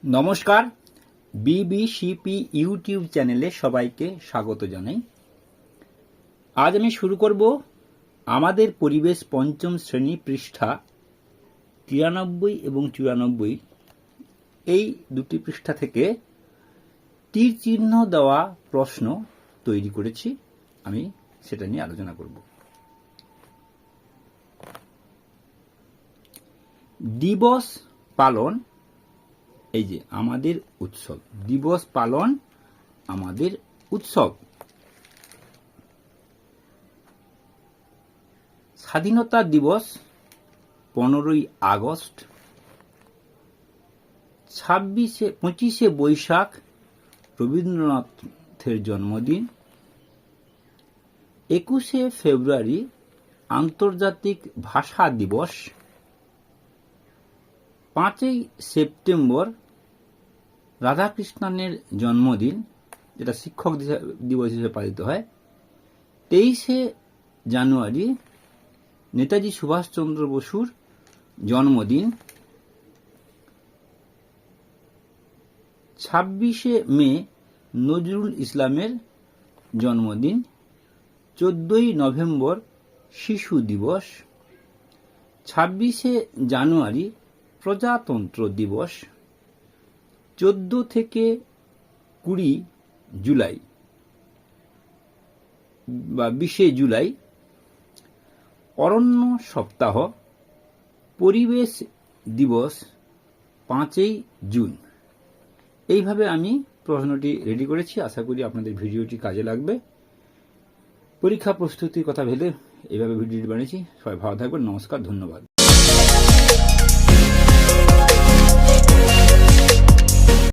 নমস্কার, বিবিসিপি ইউটিউব চ্যানেলে সবাইকে স্বাগত জানাই। আজ আমি শুরু করব আমাদের পরিবেশ পঞ্চম শ্রেণী পৃষ্ঠা 93 এবং 94, এই দুটি পৃষ্ঠা থেকে তীর চিহ্ন দেওয়া প্রশ্ন তৈরি করেছি। আমি সেটা নিয়ে আলোচনা করব। দিবস পালন, এই যে আমাদের উৎসব, দিবস পালন আমাদের উৎসব। স্বাধীনতা দিবস 15ই আগস্ট, 25শে বৈশাখ রবীন্দ্রনাথের জন্মদিন, 21শে ফেব্রুয়ারি আন্তর্জাতিক ভাষা দিবস, 5ই সেপ্টেম্বর রাধাকৃষ্ণনের জন্মদিন, যেটা শিক্ষক দিবস হিসেবে পালিত হয়, 23শে জানুয়ারি নেতাজি সুভাষচন্দ্র বসুর জন্মদিন, 26শে মে নজরুল ইসলামের জন্মদিন, 14ই নভেম্বর শিশু দিবস, 26শে জানুয়ারি প্রজাতন্ত্র দিবস, 14 থেকে 20 জুলাই বা 20শে জুলাই অরণ্য সপ্তাহ, পরিবেশ দিবস 5ই জুন। এইভাবে আমি প্রশ্নটি রেডি করেছি। আশা করি আপনাদের ভিডিওটি কাজে লাগবে। পরীক্ষা প্রস্তুতির কথা ভেবে এইভাবে ভিডিওটি বানিয়েছি। সবাই ভালো থাকবেন। নমস্কার, ধন্যবাদ।